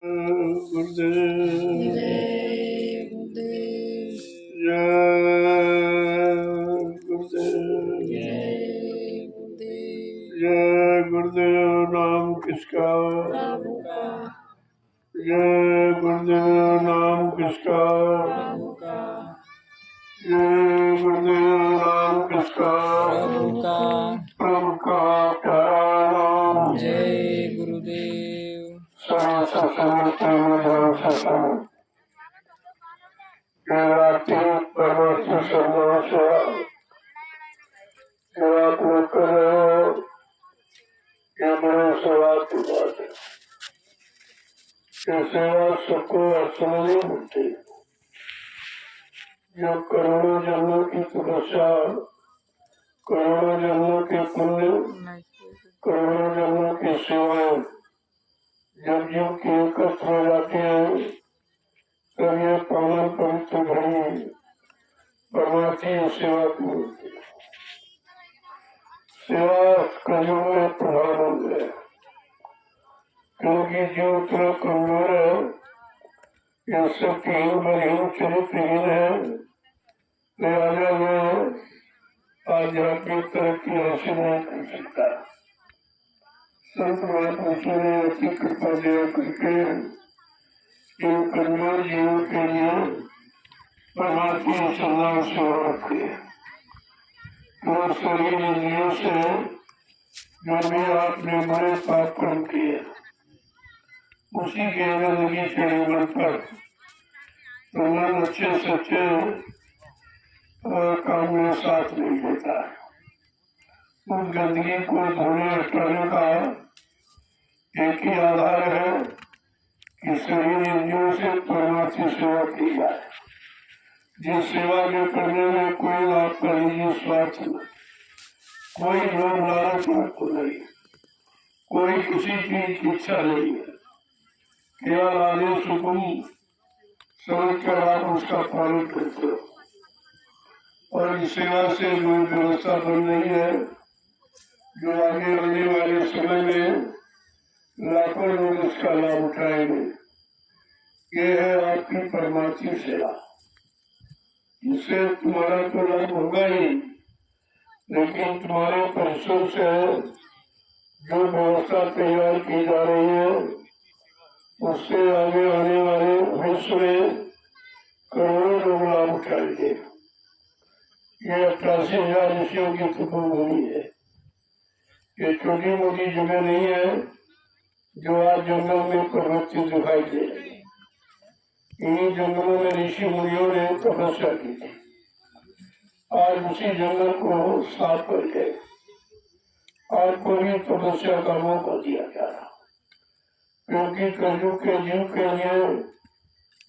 गुरुदेव जय गुरुदेव जय गुरुदेव जय गुरुदेव जय गुरुदेव नाम किसका प्रभु का जय गुरुदेव नाम किसका प्रभु का जय गुरुदेव नाम किसका प्रभु का प्रभु का प्यारा नाम जय गुरुदेव सर्व सत्संग सत्संग रात्रि परमात्मा सर्व सेवा आप लोग कर रहे हो ये बड़े सवाल की बात है। ये सेवा सबको अर्चना नहीं मिलती। जो करोड़ों जन्मों की तपस्या, करोड़ों जन्मों के पुण्य, करोड़ों जन्मों की सेवाएं जब जीव की एकत्र हो जाती है तब ये पावन पवित्र घड़ी परमार्थी सेवा की होती है। सेवा कलयुग में प्रधान हो गया क्योंकि जीव उतना कमजोर है, यह शक्तिहीन बलहीन चरित्रहीन है, लिहाजा यह आध्यात्मिक तरक्की हासिल नहीं कर सकता। संत महापुरुषों ने ऐसी कृपा दया करके इन कमजोर जीवों के लिए परमात्मा सदा सेवा रखी है। और शरीर इंद्रियों से जो भी आपने बड़े पाप कर्म किए उसी के गंदगी चढ़े मन पर तो मन अच्छे सच्चे काम में साथ नहीं देता। उस गंदगी को धोने हटाने का एक ही आधार है कि शरीर इंद्रियों से परमात्मा सेवा की जाए। जिस सेवा के करने में कोई आपका निजी स्वार्थ नहीं, कोई लोभ लालच आपको नहीं, कोई किसी चीज की इच्छा नहीं है, केवल आदेश हुकुम समझ कर आप उसका पालन करते हो। और इस सेवा से जो व्यवस्था बन रही है, जो आगे आने वाले समय में लाखों लोग इसका लाभ उठाएंगे, ये है आपकी परमार्थी सेवा। इससे तुम्हारा तो लाभ होगा ही, लेकिन तुम्हारे परिश्रम से जो व्यवस्था तैयार की जा रही है उससे आगे आने वाले विश्व में करोड़ों लोग लाभ उठाएंगे। ये 88,000 ऋषियों की तपोभूमि है। ये छोटी मोटी जगह नहीं है जो आज जंगल में प्रवृत्ति दिखाई दे रही है। इन्हीं जंगलों में ऋषि मुनियों ने तपस्या की थी। आज उसी जंगल को साफ करके आपको भी तपस्या का मौका दिया जा रहा, क्योंकि कलयुग के जीव के लिए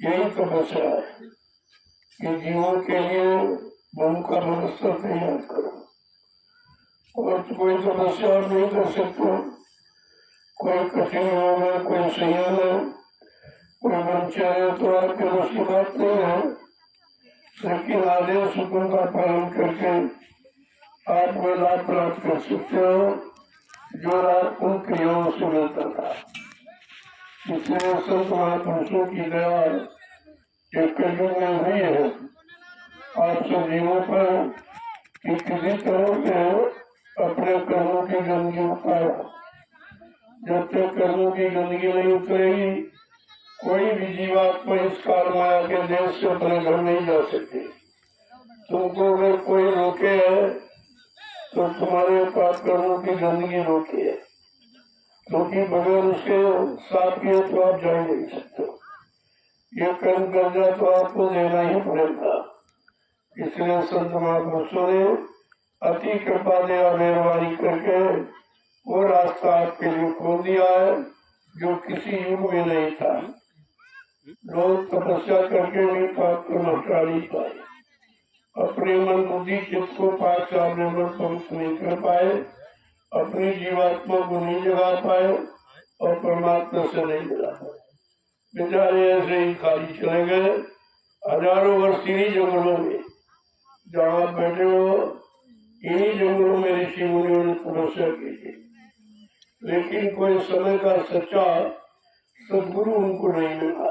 यही तपस्या है कि जीवों के लिए मन का व्यवस्था तैयार करो। और कोई तपस्या नहीं कर सकते, कोई कठिन योग है, कोई संयम है, कोई ब्रह्मचर्य तो आपके बस की बात नहीं है, लेकिन आदेश हुकुम का पालन करके आप वो लाभ प्राप्त कर सकते हो जो लाभ उन क्रियाओं से मिलता था। इसलिए संत महापुरुषों की दया एक कलयुग में हुई है आप सब जीवों पर कि किसी तरह से अपने कर्मों की गंदगी उतारो। जब तक कर्मों की गंदगी नहीं उतरेगी कोई भी जीवात्मा इस काल माया के देश से अपने घर नहीं जा सकती। तुमको अगर कोई रोके है तो तुम्हारे पाप कर्मों की गंदगी रोकी है, क्योंकि बगैर उसके साथ किए तो आप जा ही नहीं सकते। ये कर्म कर्जा तो आपको देना ही पड़ेगा। इसलिए संत महापुरुषों ने अति कृपा दया मेहरबानी करके वो रास्ता आपके लिए खोल दिया है जो किसी युग में नहीं था। लोग तपस्या करके भी पाप को हटा नहीं पाए, अपने मन बुद्धि चित्त को पाप से निर्मल पवित्र नहीं कर पाए, अपनी जीवात्मा को नहीं जगा पाए और परमात्मा से नहीं मिला पाए। बेचारे ऐसे ही खाली चले गए। हजारों वर्ष इन्हीं जंगलों में जहाँ आप बैठे हो, इन्हीं जंगलों में ऋषि मुनियों ने तपस्या की थी। लेकिन कोई समय का सच्चा सदगुरु उनको नहीं मिला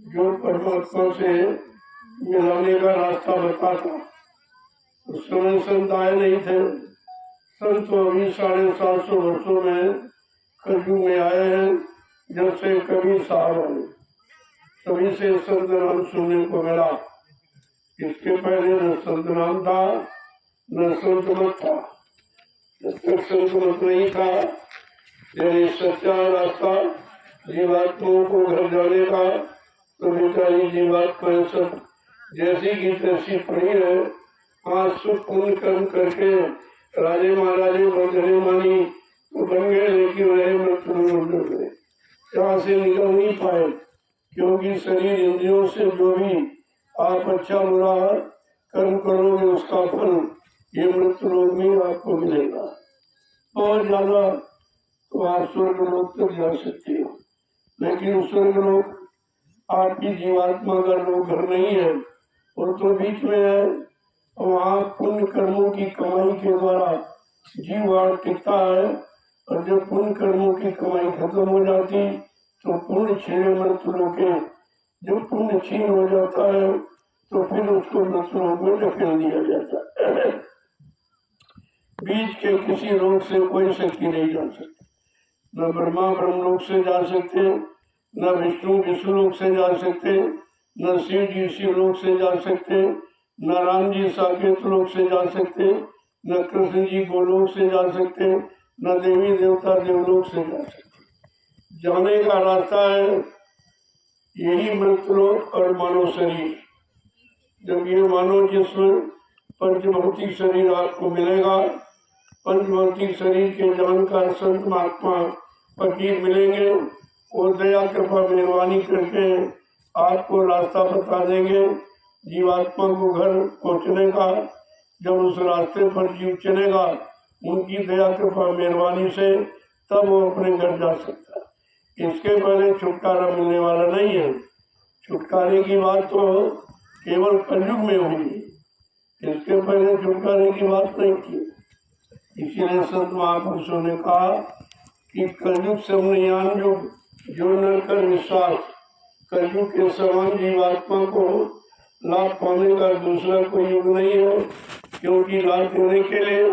जो परमात्मा से मिलाने का रास्ता बताता। उस समय संत आए नहीं थे। संत तो अभी 750 वर्षों में कलयुग में आए हैं, जब से कबीर साहब आए तभी से संत नाम सुनने को मिला। इसके पहले न संत नाम था न संत मत था। जब तक संत मत नहीं था, यदि सच्चा रास्ता जीवात्माओं को घर जाने का, तो बेचारी जीवात्माएं सब जैसी की तैसी पड़ी है। आज सुख पुण्य कर्म करके राजे महाराजे बंधने मानी तो बन गए, लेकिन रहे मृत्यु यहाँ से निकल नहीं पाए, क्योंकि शरीर इंद्रियों से जो भी आप अच्छा बुरा कर्म करोगे उसका फल ये मृत्यु लोक में आपको मिलेगा। और ज्यादा तो आप स्वर्ग लोक तक जा सकते हो, लेकिन स्वर्ग लोक आपकी जीवात्मा का लोग घर नहीं है, वो तो बीच में है। वहाँ पुण्य कर्मों की कमाई के द्वारा जीव टिकता है, और जब पुण्य कर्मों की कमाई खत्म हो जाती तो पुण्य छीने मृत्यु लोके। जब पुण्य छीन हो जाता है तो फिर उसको मृत्यु लोक में ढकेल दिया जाता है। बीच के किसी लोक से कोई शक्ति नहीं जा सकती। न ब्रह्मा ब्रह्मलोक से जा सकते, न विष्णु विष्णु लोक से जा सकते, न शिव जी शिवलोक से जा सकते, न राम जी साकेत लोक से जा सकते, न कृष्ण जी गोलोक से जा सकते, न देवी देवता देवलोक से जा सकते। जाने का रास्ता है यही मृत्युलोक और मानव शरीर। जब ये मानव जिसमें पंचभौतिक शरीर आपको मिलेगा, पंचभौतिक शरीर के जानकार संत महात्मा फकीर मिलेंगे, वो दया कृपा मेहरबानी करके आपको रास्ता बता देंगे जीवात्मा को घर पहुँचने का। जब उस रास्ते पर जीव चलेगा उनकी दया कृपा मेहरबानी से, तब वो अपने घर जा सकता है। इसके पहले छुटकारा मिलने वाला नहीं है। छुटकारे की बात तो केवल कलयुग में होगी, इसके पहले छुटकारे की बात नहीं थी। इसीलिए संत महापुरुषों ने कहा कि कलयुग समन्यान युग, जो न कर विश्वास। कलयुग के समान जीवात्मा को लाभ पाने का दूसरा कोई युग नहीं है, क्योंकि लाभ देने के लिए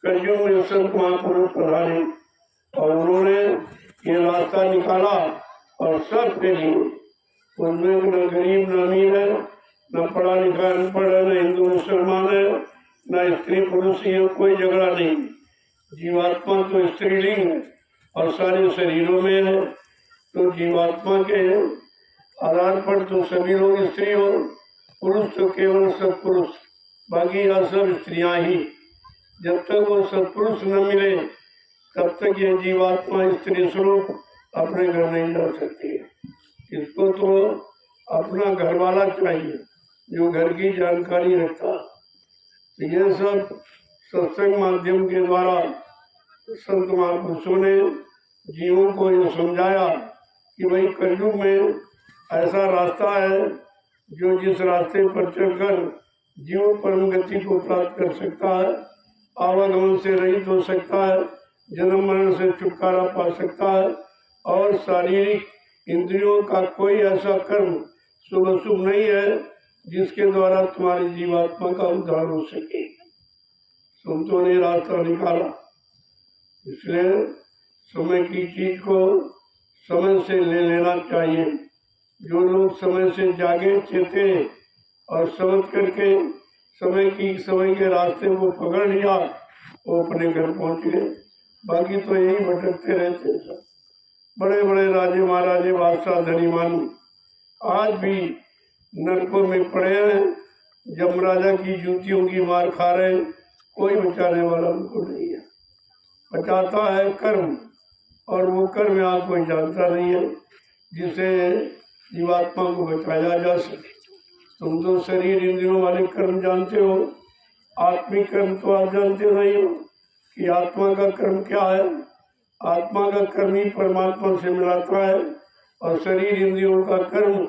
कलयुग में संत महापुरुष पधारे और उन्होंने ये रास्ता निकाला और सब के लिए। उनमें न गरीब न अमीर है, न पढ़ा लिखा अनपढ़ है, न हिंदू मुसलमान है, न स्त्री पुरुष, ये कोई झगड़ा नहीं। जीवात्मा तो स्त्रीलिंग है और सारे शरीरों में है, तो जीवात्मा के आधार पर तो सभी लोग स्त्री हो, पुरुष तो केवल सत्पुरुष, बाकी यह सब स्त्रियां ही। जब तक वो सत्पुरुष न मिले तब तक ये जीवात्मा स्त्री स्वरूप अपने घर नहीं जा सकती है। इसको तो अपना घर वाला चाहिए जो घर की जानकारी रखता। ये सब सत्संग माध्यम के द्वारा संत महापुरुषों ने जीवों को ये समझाया कि भाई कलयुग में ऐसा रास्ता है जो जिस रास्ते पर चलकर जीव परम गति को प्राप्त कर सकता है, आवागमन से रहित हो सकता है, जन्म मरण से छुटकारा पा सकता है, और शारीरिक इंद्रियों का कोई ऐसा कर्म शुभ अशुभ नहीं है जिसके द्वारा तुम्हारी जीवात्मा का उद्धार हो सके। संतों ने रास्ता निकाला। इसलिए समय की चीज को समय से ले लेना चाहिए। जो लोग समय से जागे चेते और समझ करके समय के रास्ते को पकड़ लिया, वो अपने घर पहुंच गए। बाकी तो यही भटकते रहते सब। बड़े बड़े राजे महाराजे बादशाह धनीमान आज भी नरकों में पड़े हैं, यमराजा की जूतियों की मार खा रहे, कोई बचाने वाला उनको नहीं है। बचाता है कर्म, और वो कर्म यहाँ कोई जानता नहीं है जिसे जीवात्मा को बचाया जा सके। तुम तो शरीर इंद्रियों वाले कर्म जानते हो, आत्मिक कर्म तो आप जानते नहीं हो कि आत्मा का कर्म क्या है। आत्मा का कर्म ही परमात्मा से मिलाता है, और शरीर इंद्रियों का कर्म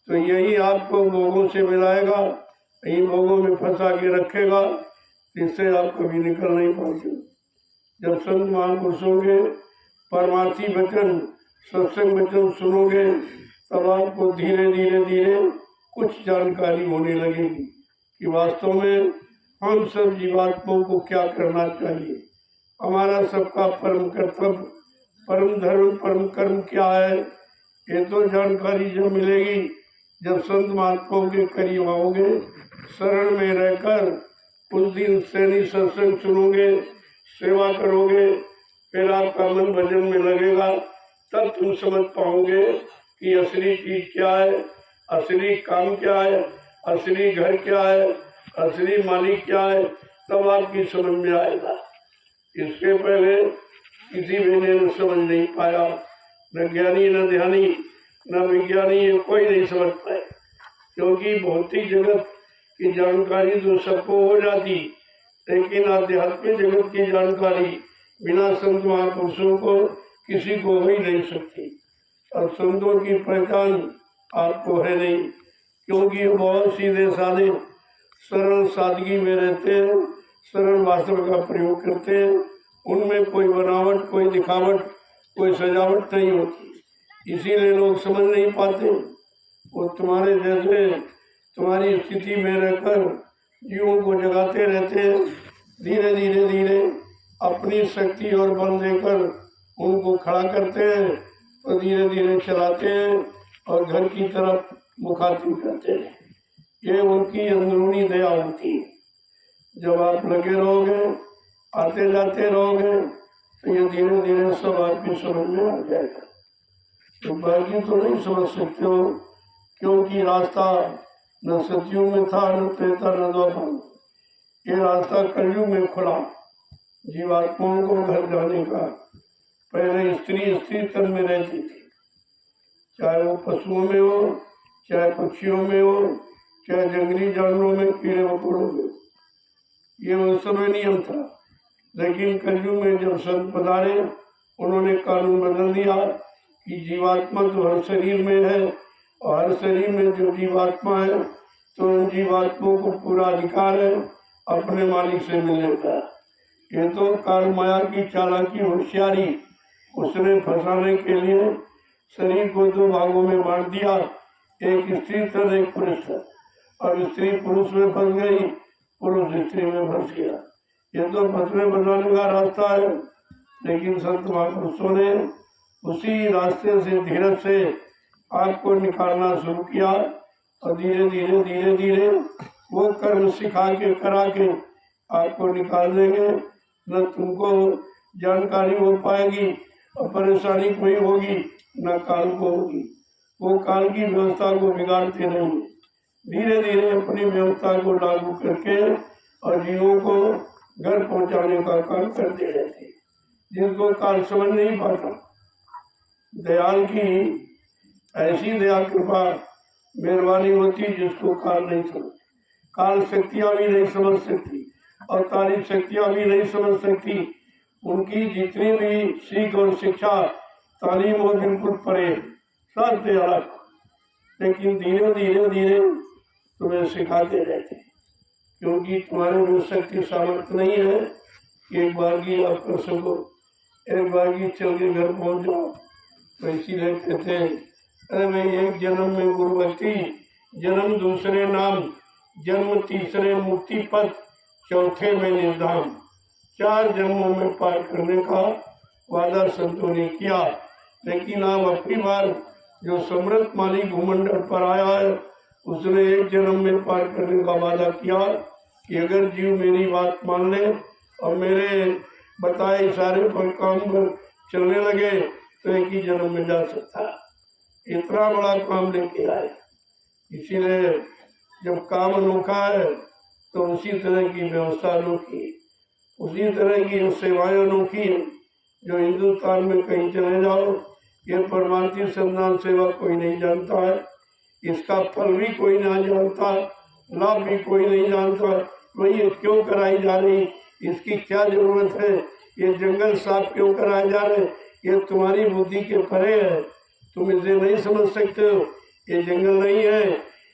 तो यही आपको भोगों से मिलाएगा, यही भोगों में फंसा के रखेगा, इससे आप कभी निकल नहीं पाते। जब संत महापुरुषों के परमार्थी वचन सत्संग वचन सुनोगे तब आपको धीरे धीरे धीरे कुछ जानकारी होने लगेगी कि वास्तव में हम सब जीवात्माओं को क्या करना चाहिए, हमारा सबका परम कर्तव्य, परम धर्म, परम कर्म क्या है। ये तो जानकारी जब मिलेगी जब संत महात्माओं के करीब आओगे, शरण में रहकर उस दिन सैनी सत्संग सुनोगे, सेवा करोगे, फिर आपका मन भजन में लगेगा, तब तुम समझ पाओगे कि असली चीज क्या है, असली काम क्या है, असली घर क्या है, असली मालिक क्या है, तब आपकी समझ में आएगा। इसके पहले किसी भी ने समझ नहीं पाया, न ज्ञानी न ध्यानी न विज्ञानी, ये कोई नहीं समझ पाए, क्योंकि भौतिक जगत की जानकारी तो सबको हो जाती, लेकिन आध्यात्मिक जगत की जानकारी बिना संत महापुरुषों को किसी को हो ही नहीं सकती। और संतों की पहचान आपको है नहीं, क्योंकि वो बहुत सीधे साधे सरल सादगी में रहते हैं, सरल भाषा का प्रयोग करते हैं, उनमें कोई बनावट, कोई दिखावट, कोई सजावट नहीं होती, इसीलिए लोग समझ नहीं पाते। वो तुम्हारे जैसे तुम्हारी स्थिति में रहकर जीवों को जगाते रहते हैं, धीरे धीरे धीरे अपनी शक्ति और बल देकर उनको खड़ा करते हैं और धीरे धीरे चलाते हैं और घर की तरफ मुखातिब करते हैं। ये उनकी अंदरूनी दया होती है। जब आप लगे रहोगे, आते जाते रहोगे, तो ये धीरे धीरे सब आपकी समझ में आ जाएगा। तो बाकी तो नहीं समझ सकते हो, क्योंकि रास्ता न सतयुग में था, न त्रेता, न द्वापर। ये रास्ता कलयुग में खुला जीवात्माओं को घर जाने का। पहले स्त्री तन में रहती थी, चाहे वो पशुओं में हो, चाहे पक्षियों में हो, चाहे जंगली जानवरों में, कीड़े मकोड़ों में, ये उस समय नियम था। लेकिन कलयुग में जब संत पधारे, उन्होंने कानून बदल दिया कि जीवात्मा तो हर शरीर में है, और हर शरीर में जो जीवात्मा है, तो उन जीवात्माओं को पूरा अधिकार है अपने मालिक से मिलने का। ये तो काल माया की चालाकी, होशियारी, उसने फंसाने के लिए शरीर को दो भागों में बांट दिया, एक स्त्री तन, एक पुरुष तन। और स्त्री पुरुष में फंस गई, पुरुष स्त्री में फंस गया। ये तो फंसने बदलाने का रास्ता है, लेकिन संत महापुरुषों ने उसी रास्ते से धीरज से आपको निकालना शुरू किया, और धीरे धीरे धीरे धीरे वो कर्म सिखा के, करा के आपको निकाल देंगे। न तुमको जानकारी हो पाएगी और परेशानी कोई होगी, न काल को होगी। वो काल की व्यवस्था को बिगाड़ते नहीं, धीरे धीरे अपनी व्यवस्था को लागू करके और जीवों को घर पहुंचाने का काम करते रहते, जिनको काल समझ नहीं पाता। दयाल की ऐसी दया कृपा मेहरबानी होती जिसको काल नहीं समझ। काल शक्तियां भी नहीं समझ सकती और तारीफ शक्तियां भी नहीं समझ सकती। उनकी जितनी भी सीख और शिक्षा, तालीम और बिल्कुल परे, सब से अलग, लेकिन धीरे धीरे धीरे तुम्हें सिखाते रहते, क्योंकि तुम्हारे में शक्ति सामर्थ्य नहीं है कि एक बार की आप कर सको, एक बार की चल के घर पहुंच जाओ। तो इसीलिए कहते हैं, अरे भाई, एक जन्म में गुरु भक्ति, जन्म दूसरे नाम, जन्म तीसरे मुक्ति पथ, चौथे में निर्धाम। 4 जन्मों में पार करने का वादा संतों ने किया, लेकिन अब अपनी बार जो समृद्ध मालिक भूमंडल पर आया है, उसने एक जन्म में पार करने का वादा किया कि अगर जीव मेरी बात मान ले और मेरे बताए इशारे पर काम कर चलने लगे तो एक ही जन्म में जा सकता। इतना बड़ा काम लेके आए। इसीलिए जब काम अनोखा है तो उसी तरह की व्यवस्था अनोखी, उसी तरह की सेवाएं अनोखी है। जो हिंदुस्तान में कहीं चले जाओ, ये परमार्थी संधान सेवा कोई नहीं जानता है, इसका फल भी कोई नहीं जानता, लाभ भी कोई नहीं जानता। वही ये क्यों कराई जा रही, इसकी क्या जरूरत है, ये जंगल साफ क्यों कराए जा रहे, ये तुम्हारी बुद्धि के परे है, तुम इसे नहीं समझ सकते हो। ये जंगल नहीं है,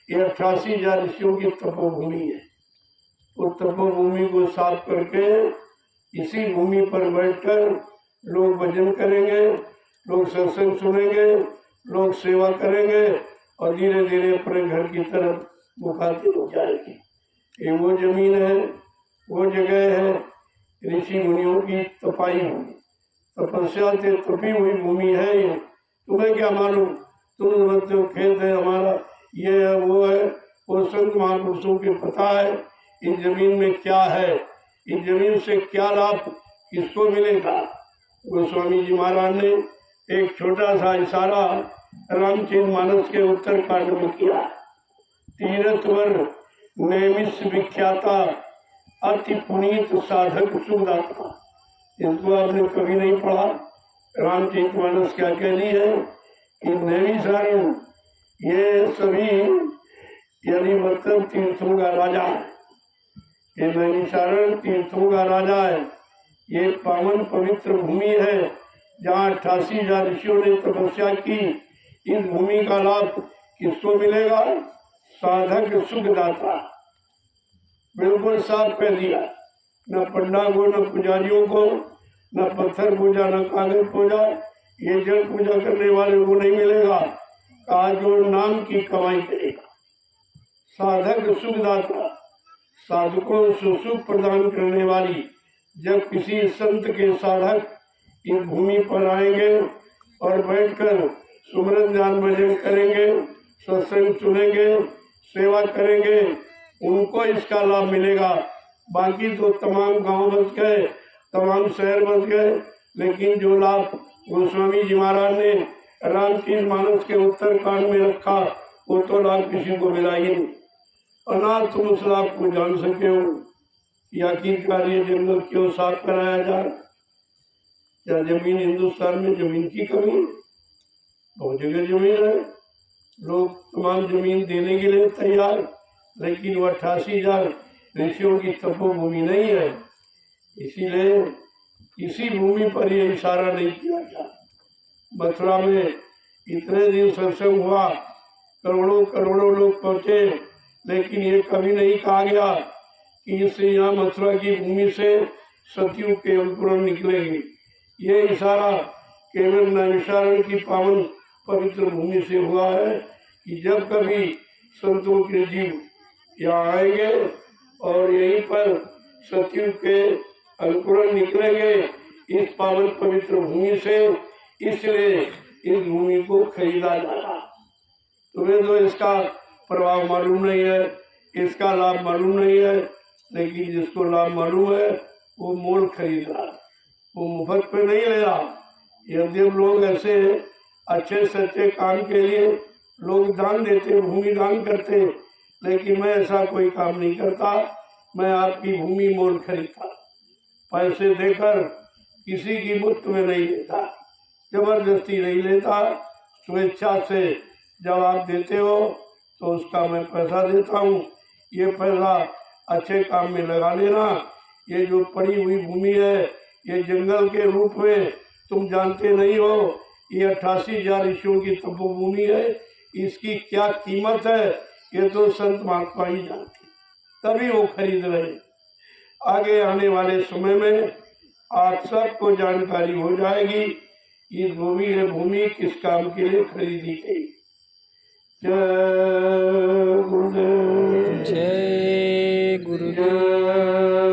ये 88,000 ऋषियों की तपोभूमि है। उस तपोभूमि को साफ करके इसी भूमि पर बैठकर लोग भजन करेंगे, लोग सत्संग सुनेंगे, लोग सेवा करेंगे और धीरे धीरे अपने घर की तरफ मुखातिब हो जाएगी। ये वो जमीन है, वो जगह है, ऋषि मुनियों की तपाई हुई, तपस्या से तपी हुई भूमि है ये। तुम्हें क्या मालूम, तुम समझते हो खेत है हमारा, ये है वो है, वो संत महापुरुषों के पता है इस जमीन में क्या है, इस जमीन से क्या लाभ किसको मिलेगा। गोस्वामी जी महाराज ने एक छोटा सा इशारा रामचरितमानस के उत्तर कांड में किया। तीर्थवर नैमिष विख्याता अति पुनीत साधक सुदाता। इसको आपने कभी नहीं पढ़ा। रामचरितमानस क्या कह रही है कि नैमिषारण्य ये सभी यानी मतलब तीर्थों का राजा है। ये नैमिषारण्य तीर्थों का राजा है। ये पावन पवित्र भूमि है जहाँ 88,000 ऋषियों ने तपस्या की। इस भूमि का लाभ किसको मिलेगा? साधक सुखदाता। बिल्कुल साफ कह दिया, न पंडा को, न पुजारियों को, न पत्थर पूजा, न कागज पूजा, ये जल पूजा करने वाले को नहीं मिलेगा। कहा जो नाम की कमाई करेगा। साधक सुखदाता, साधकों को सुख प्रदान करने वाली। जब किसी संत के साधक इस भूमि पर आएंगे और बैठकर सुमरन ध्यान भजन करेंगे, सत्संग सुनेंगे, सेवा करेंगे, उनको इसका लाभ मिलेगा। बाकी तो तमाम गांव बच गए, तमाम शहर बच गए, लेकिन जो लाभ गोस्वामी जी महाराज ने रामचरितमानस के उत्तर कांड में रखा वो तो लाभ किसी को मिला ही नहीं। अनाथ तुम उस लाभ को जान सके हो कि आखिरकार ये जंगल क्यों साफ कराया जा रहा। क्या जमीन हिंदुस्तान में जमीन की कमी है? बहुत जगह जमीन है, लोग तमाम जमीन देने के लिए तैयार, लेकिन वो 88,000 ऋषियों की तपोभूमि नहीं है। इसीलिए किसी भूमि पर यह इशारा नहीं किया गया। मथुरा में इतने दिन सत्संग हुआ, करोड़ों करोड़ों लोग पहुंचे, लेकिन ये कभी नहीं कहा गया कि इससे यहाँ मथुरा की भूमि से सतयुग के अंकुरण निकलेंगे। ये इशारा केवल नैमिषारण्य की पावन पवित्र भूमि से हुआ है कि जब कभी संतों के जीव यहाँ आएंगे और यहीं पर सतयुग के अंकुरण निकलेंगे इस पावन पवित्र भूमि से। इसलिए इस भूमि को खरीदा जा रहा। तुम्हें तो इसका प्रभाव मालूम नहीं है, इसका लाभ मालूम नहीं है, लेकिन जिसको लाभ मालूम है वो मोल खरीद रहा, वो मुफ्त पे नहीं ले रहा। यदि लोग ऐसे अच्छे सच्चे काम के लिए लोग दान देते, भूमि दान करते, लेकिन मैं ऐसा कोई काम नहीं करता। मैं आपकी भूमि मोल खरीदता, पैसे देकर किसी की मुफ्त में नहीं लेता, जबरदस्ती नहीं लेता, स्वेच्छा से जब आप देते हो तो उसका मैं पैसा देता हूँ। ये पैसा अच्छे काम में लगा लेना। ये जो पड़ी हुई भूमि है ये जंगल के रूप में तुम जानते नहीं हो, ये 88,000 ऋषियों की तपोभूमि है। इसकी क्या कीमत है ये तो संत महात्मा ही जानते, तभी वो खरीद रहे। आगे आने वाले समय में आप सबको जानकारी हो जाएगी ये भूमि किस काम के लिए खरीदी गई। जय गुरुदेव, जय गुरुदेव,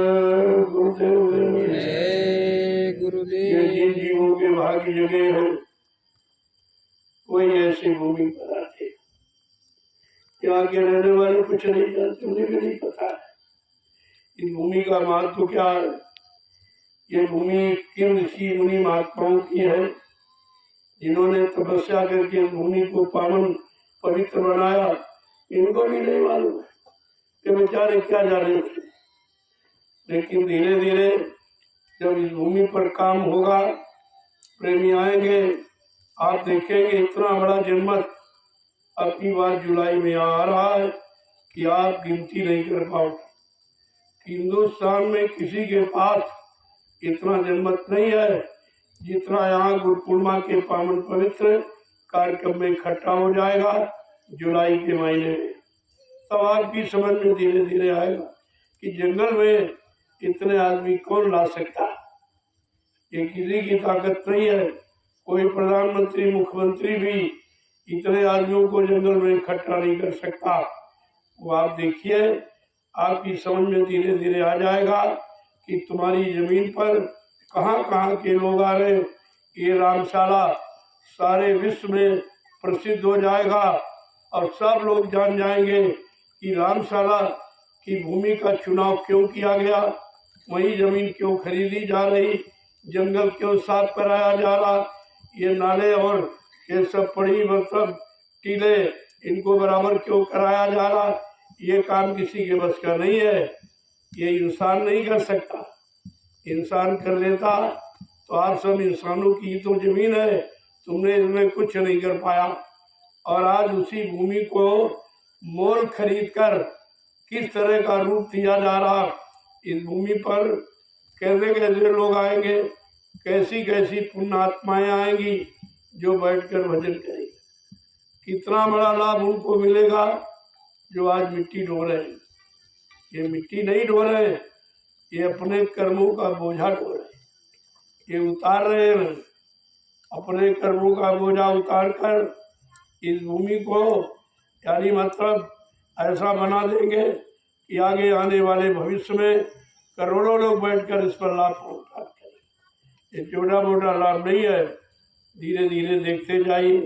जय गुरुदेव, जय गुरुदेव। ये जिन जीवों के भाग्य जगे हैं कोई ऐसी भूमि पर आते, यहाँ के रहने वाले कुछ नहीं जानते, उन्हें भी नहीं पता है इस भूमि का महत्व क्या है। ये भूमि किन ऋषि मुनि महात्माओं की है जिन्होंने तपस्या करके भूमि को पावन पवित्र बनाया। इनको भी नहीं मालूम कि बेचारे क्या जाने थे। लेकिन धीरे धीरे जब इस भूमि पर काम होगा, प्रेमी आएंगे, आप देखेंगे इतना बड़ा जनमत अगली बार जुलाई में आ रहा है कि आप गिनती नहीं कर पाओगे। हिंदुस्तान में किसी के पास इतना जनमत नहीं है जितना यहाँ गुरु पूर्णिमा के पावन पवित्र कार्यक्रम में इकट्ठा हो जाएगा जुलाई के महीने में। तब आपकी समझ में धीरे धीरे आएगा कि जंगल में इतने आदमी कौन ला सकता है। ये किसी की ताकत नहीं है, कोई प्रधानमंत्री मुख्यमंत्री भी इतने आदमियों को जंगल में इकट्ठा नहीं कर सकता। वो आप देखिए, आपकी समझ में धीरे धीरे आ जाएगा कि तुम्हारी जमीन पर कहाँ कहाँ के लोग आ रहे। ये रामशाला सारे विश्व में प्रसिद्ध हो जाएगा और सब लोग जान जाएंगे कि रामशाला की भूमि का चुनाव क्यों किया गया, वही जमीन क्यों खरीदी जा रही, जंगल क्यों साफ कराया जा रहा, ये नाले और ये सब पड़ी मतलब टीले इनको बराबर क्यों कराया जा रहा। ये काम किसी के बस का नहीं है, ये इंसान नहीं कर सकता। इंसान कर लेता तो आप सब इंसानों की तो जमीन है, तुमने इसमें कुछ नहीं कर पाया। और आज उसी भूमि को मोल खरीद कर किस तरह का रूप दिया जा रहा। इस भूमि पर कैसे कैसे लोग आएंगे, कैसी कैसी पुण्य आत्माएं आएंगी जो बैठकर भजन करेंगे। कितना बड़ा लाभ उनको मिलेगा जो आज मिट्टी ढो रहे हैं। ये मिट्टी नहीं ढो रहे, ये अपने कर्मों का बोझा ढो रहे, ये उतार रहे हैं। अपने कर्मों का बोझा उतार कर इस भूमि को यानी मतलब ऐसा बना देंगे कि आगे आने वाले भविष्य में करोड़ों लोग बैठकर इस पर लाभ प्राप्त करें। ये छोटा मोटा लाभ नहीं है, धीरे धीरे देखते जाइए।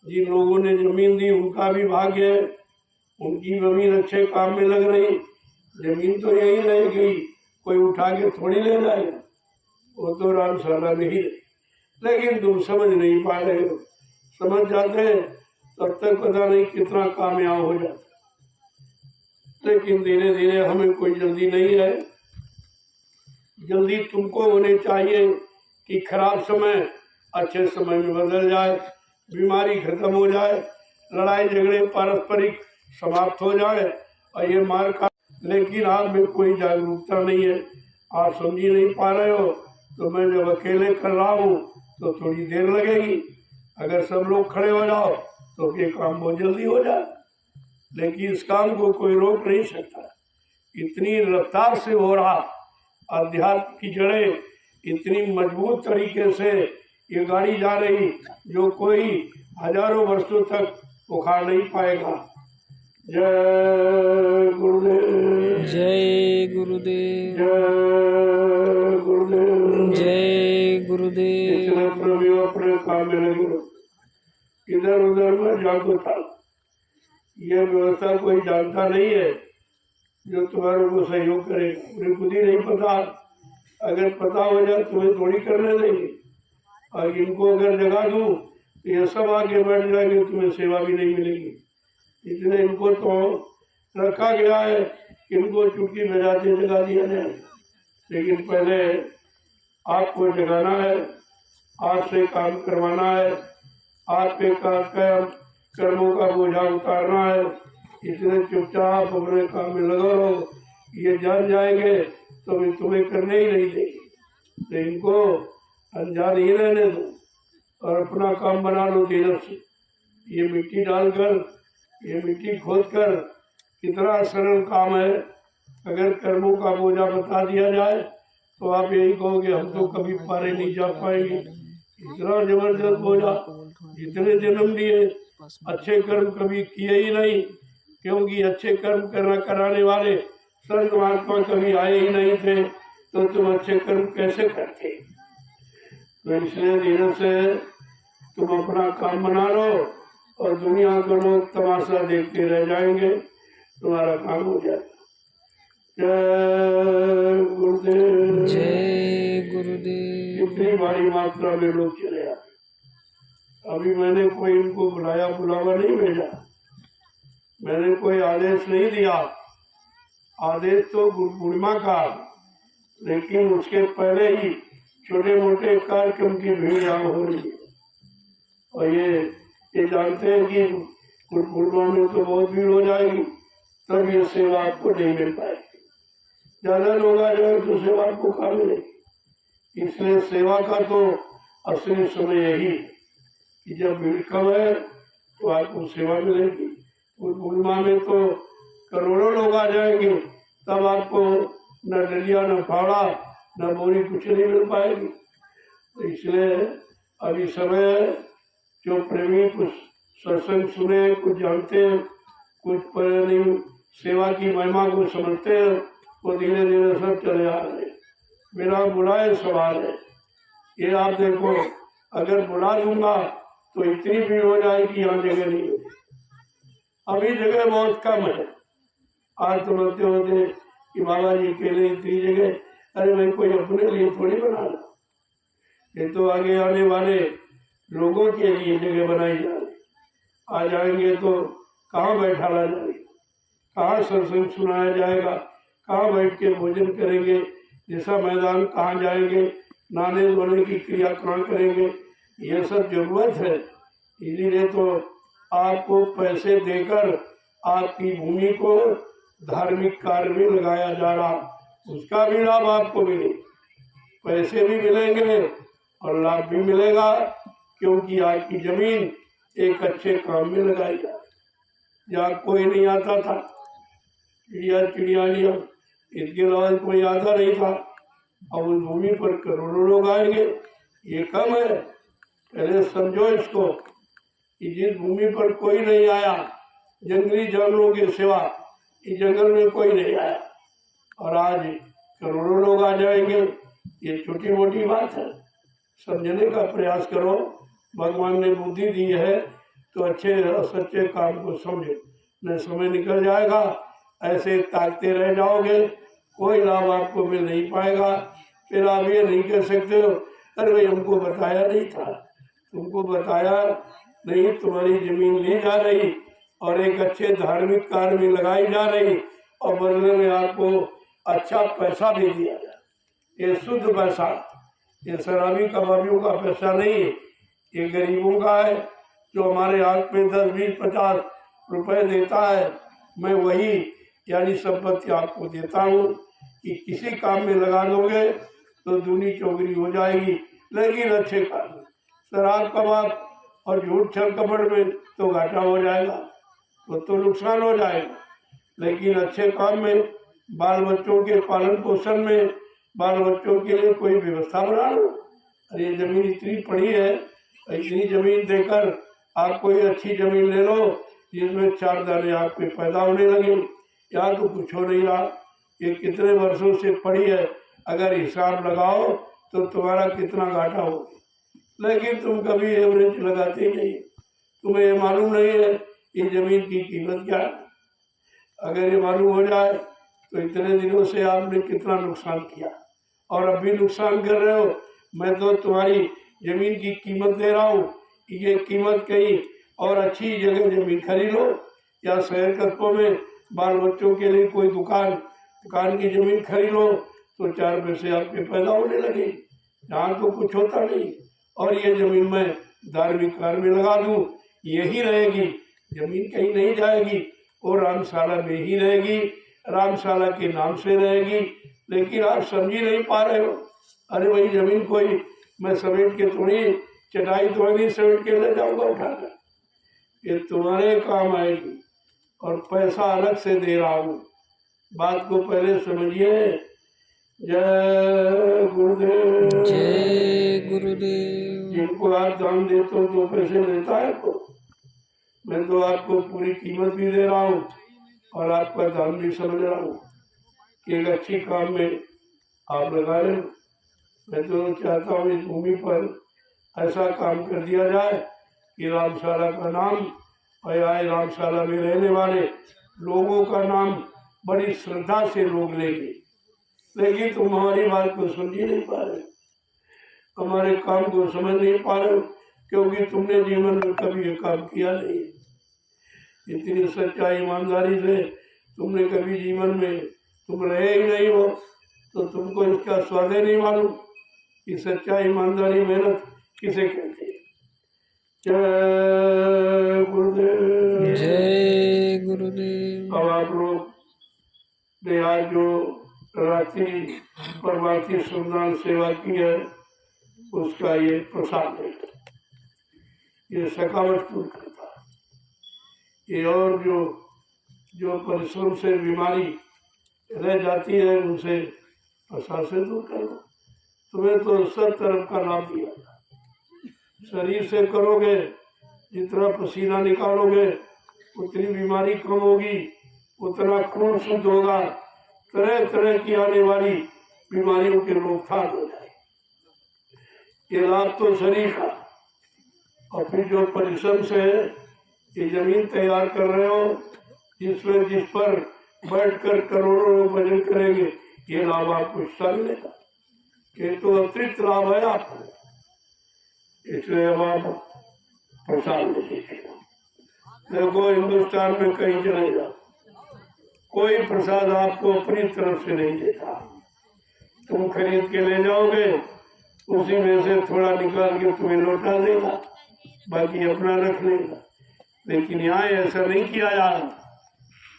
जिन लोगों ने जमीन दी उनका भी भाग्य है, उनकी जमीन अच्छे काम में लग रही। जमीन तो यही रहेगी, कोई उठा के थोड़ी ले जाएगा, वो तो रामशाला में ही रहे। लेकिन तुम समझ नहीं पा रहे हो, समझ जाते तब तक पता नहीं कितना कामयाब हो जाता। लेकिन धीरे धीरे हमें कोई जल्दी नहीं है। जल्दी तुमको होने चाहिए कि खराब समय अच्छे समय में बदल जाए, बीमारी खत्म हो जाए, लड़ाई झगड़े पारस्परिक समाप्त हो जाए और ये मार का। लेकिन आप में कोई जागरूकता नहीं है, आप समझ ही नहीं पा रहे हो। तो मैं जब अकेले कर रहा हूँ तो थोड़ी देर लगेगी, अगर सब लोग खड़े हो जाओ तो ये काम बहुत जल्दी हो जाए। लेकिन इस काम को कोई रोक नहीं सकता, इतनी रफ्तार से हो रहा। अध्यात्म की जड़ें इतनी मजबूत तरीके से ये गाड़ी जा रही जो कोई हजारों वर्षों तक उखाड़ नहीं पाएगा। जय गुरुदेव, जय गुरुदेव, जय गुरुदेव, जय गुरुदेव। इतने प्रभु अपने काम में लगे रहो। इधर उधर में जागो था, यह व्यवस्था कोई जानता नहीं है जो तुम्हारे को सहयोग करेगा। उन्हें खुद ही नहीं पता, अगर पता हो जाए तुम्हें थोड़ी करने देंगे। और इनको अगर जगा दूं तो ये सब आगे बढ़ जाएंगे, तुम्हें सेवा भी नहीं मिलेगी। इसलिए इनको तो रखा गया है, इनको चुटकी बजाते जगा दिया जाए। लेकिन पहले आपको जगाना है, आज से काम करवाना है, आपके कर्मों का बोझा उतारना है। इसलिए चुपचाप अपने काम में लगा रहो। ये जान जाएंगे तो भी तुम्हें करने ही नहीं देंगे, तो इनको अनजान ही रहने दो और अपना काम बना लो धीरज से। ये मिट्टी डालकर, ये मिट्टी खोदकर कितना सरल काम है। अगर कर्मों का बोझा बता दिया जाए तो आप यही कहोगे हम तो कभी पारे नहीं जा पाएंगे। इतना जबरदस्त बोझा, जितने जन्म लिए अच्छे कर्म कभी किए ही नहीं, क्योंकि अच्छे कर्म कराने वाले संत महात्मा कभी आए ही नहीं थे, तो तुम अच्छे कर्म कैसे करते। तो इसलिए धीरे से तुम अपना काम बना लो और दुनिया को लोग तमाशा देखते रह जाएंगे, तुम्हारा काम हो जाएगा। जय गुरुदेव, जय गुरुदेव। इतनी बड़ी मात्रा में लोग चले आए। अभी मैंने कोई इनको बुलावा नहीं भेजा, मैंने कोई आदेश नहीं दिया। आदेश तो गुरु पूर्णिमा का, लेकिन उसके पहले ही छोटे मोटे कार्यक्रम की भीड़ यहाँ हो रही है। और ये जानते हैं कि गुरु पूर्णिमा में तो बहुत भीड़ हो जाएगी, तब ये सेवा आपको नहीं मिल पाएगी। ज्यादा लोग आ जाए तो सेवा आपको कहाँ मिलेगी। इसलिए सेवा का तो असली समय यही कि जब भीड़ कम है तो आपको सेवा मिलेगी। गुरु पूर्णिमा में तो करोड़ों लोग आ जाएंगे, तब आपको न डलिया न फावड़ा न बोरी कुछ नहीं मिल पाएगी। तो इसलिए अभी समय है, जो प्रेमी कुछ सत्संग सुने, कुछ जानते हैं, कुछ नहीं सेवा की महिमा को समझते हैं, वो धीरे धीरे सब चले आ रहे हैं। मेरा बुलाए सवाल है, ये आप देखो, अगर बुला दूंगा तो इतनी भीड़ हो जाएगी, यहाँ जगह नहीं होगी। अभी जगह बहुत कम है। आज तो बोलते होते कि बाबा जी अकेले इतनी जगह, अरे मैं कोई अपने लिए थोड़ी बना रहा, ये तो आगे आने वाले लोगों के लिए जगह बनाई जा रही। आ जाएंगे तो कहाँ बैठाला जाएगा, कहाँ सत्संग सुनाया जाएगा, कहाँ बैठ के भोजन करेंगे, जैसा मैदान कहाँ जाएंगे, नहाने धोने की क्रिया कहाँ करेंगे, ये सब जरूरत है। इसीलिए तो आपको पैसे देकर आपकी भूमि को धार्मिक कार्य में लगाया जा रहा, उसका भी लाभ आपको मिले, पैसे भी मिलेंगे और लाभ भी मिलेगा, क्योंकि आपकी जमीन एक अच्छे काम में लगाई जाए। जहाँ कोई नहीं आता था, चिड़िया लिया, इसके अलावा कोई आता नहीं था, अब उस भूमि पर करोड़ों लोग आएंगे, ये कम है। पहले समझो इसको कि जिस भूमि पर कोई नहीं आया, जंगली जानवरों के सिवा इस जंगल में कोई नहीं आया, और आज करोड़ों लोग आ जाएंगे, ये छोटी मोटी बात है। समझने का प्रयास करो, भगवान ने बुद्धि दी है तो अच्छे सच्चे काम को समझो, न समय निकल जाएगा, ऐसे ताकते रह जाओगे, कोई लाभ आपको मिल नहीं पाएगा। फिर आप ये नहीं कह सकते हो अरे भाई हमको बताया नहीं था, तुमको बताया नहीं, तुम्हारी जमीन ली जा रही और एक अच्छे धार्मिक कार्य में लगाई जा रही, और बदले में आपको अच्छा पैसा भी दिया जाए। ये शुद्ध पैसा, ये शराबी कबाबियों का पैसा नहीं है, ये गरीबों का है, जो हमारे हाथ में 10, 20, 50 रुपए देता है, मैं वही यानी संपत्ति आपको देता हूँ कि किसी काम में लगा दोगे तो दूनी चौगनी हो जाएगी, लेकिन अच्छे काम में। शराब कबाब और झूठ छल कपट में तो घाटा हो जाएगा, तो नुकसान हो जाएगा, लेकिन अच्छे काम में, बाल बच्चों के पालन पोषण में, बाल बच्चों के लिए कोई व्यवस्था बना लो। अरे जमीन इतनी पड़ी है, इतनी जमीन देकर आप कोई अच्छी जमीन ले लो जिसमें 4 दाने आपके पैदा होने लगे। यहाँ तो कुछ हो नहीं रहा, ये कितने वर्षों से पड़ी है, अगर हिसाब लगाओ तो तुम्हारा कितना घाटा हो, लेकिन तुम कभी एवरेज लगाते नहीं, तुम्हें ये मालूम नहीं है ये जमीन की कीमत क्या है। अगर ये मालूम हो जाए तो इतने दिनों से आपने कितना नुकसान किया, और अब भी नुकसान कर रहे हो। मैं तो तुम्हारी जमीन की कीमत दे रहा हूँ, ये कीमत कहीं और अच्छी जगह जमीन खरीद लो, या शहर कस्बों में बाल बच्चों के लिए कोई दुकान की जमीन खरीद लो, तो 4 पैसे आपके पैदा होने लगे। यहाँ तो कुछ होता नहीं, और ये जमीन मैं धार्मिक कार्य में लगा दूँ, यही रहेगी, जमीन कहीं नहीं जाएगी, और रामशाला में ही रहेगी, रामशाला के नाम से रहेगी। लेकिन आप समझ ही नहीं पा रहे हो, अरे वही जमीन कोई मैं समेट के थोड़ी चटाई तो नहीं समेट के ले जाऊंगा उठाकर, ये तुम्हारे काम आएगी, और पैसा अलग से दे रहा हूँ, बात को पहले समझिए। जय गुरुदेव। जय गुरुदेव। जिनको आप दान देते हो 2 पैसे लेता है तो मैं तो आपको पूरी कीमत भी दे रहा हूँ, और आपका दान भी समझ रहा हूँ कि एक अच्छी काम में आप लगा रहे हो। मैं तो चाहता हूँ इस भूमि पर ऐसा काम कर दिया जाए कि रामशाला का नाम, और यहाँ रामशाला में रहने वाले लोगों का नाम बड़ी श्रद्धा से लोग लेंगे, लेकिन तुम हमारी बात को समझ ही नहीं पा रहे, हमारे काम को समझ नहीं पा रहे, क्योंकि तुमने जीवन में कभी ये काम किया नहीं। इतनी सच्चाई ईमानदारी से तुमने कभी जीवन में तुम रहे ही नहीं हो, तो तुमको इसका स्वाद नहीं मालूम कि सच्चाई ईमानदारी मेहनत किसे कहते हैं। जय गुरुदेव। जय गुरुदेव। अब आप लोग ने आज जो रात्रि प्रभाती श्रमदान सेवा की है, उसका ये प्रसाद है, ये सकावट दूर करता है। ये और जो परिश्रम से बीमारी रह जाती है, उनसे प्रसाद से दूर कर लो। तुम्हें तो सब तरफ का लाभ दिया, शरीर से करोगे, जितना पसीना निकालोगे उतनी बीमारी कम होगी, उतना खून शुद्ध होगा, तरह तरह की आने वाली बीमारियों के रोकथाम हो जाए। ये लाभ तो शरीर का। और फिर जो परिश्रम से ये जमीन तैयार कर रहे हो, जिसमें जिस पर बैठकर करोड़ों लोग भजन करेंगे, ये लाभ आपको हिस्सा मिलेगा। ये तो अतिरिक्त लाभ है आपको, इसलिए अब आप प्रसाद में देखिएगा। देखो हिंदुस्तान में कहीं चले जाओ, कोई प्रसाद आपको अपनी तरफ से नहीं देता। तुम खरीद के ले जाओगे, उसी में से थोड़ा निकाल के तुम्हें लौटा देगा, बाकी अपना रख लेगा। लेकिन यहाँ ऐसा नहीं किया जा रहा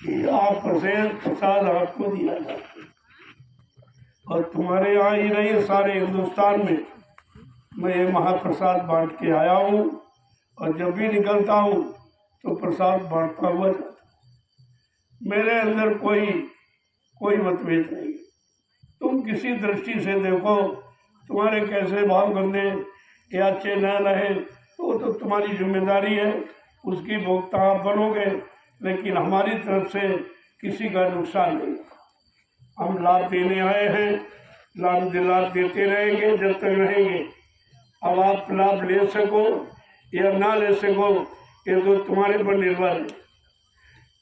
कि आप प्रसाद आपको दिया जाए। और तुम्हारे यहाँ ही नहीं, सारे हिंदुस्तान में मैं ये महाप्रसाद बांट के आया हूँ, और जब भी निकलता हूँ तो प्रसाद बांटता हुआ जाता। मेरे अंदर कोई मतभेद नहीं। तुम किसी दृष्टि से देखो, तुम्हारे कैसे भाव गंदे या अच्छे न रहे तो तुम्हारी जिम्मेदारी है, उसकी भोक्ता आप बनोगे। लेकिन हमारी तरफ से किसी का नुकसान नहीं। हम लाभ देने आए हैं, लाभ देते रहेंगे जब तक रहेंगे। अब आप लाभ ले सको या ना ले सको, ये तो तुम्हारे पर निर्भर है।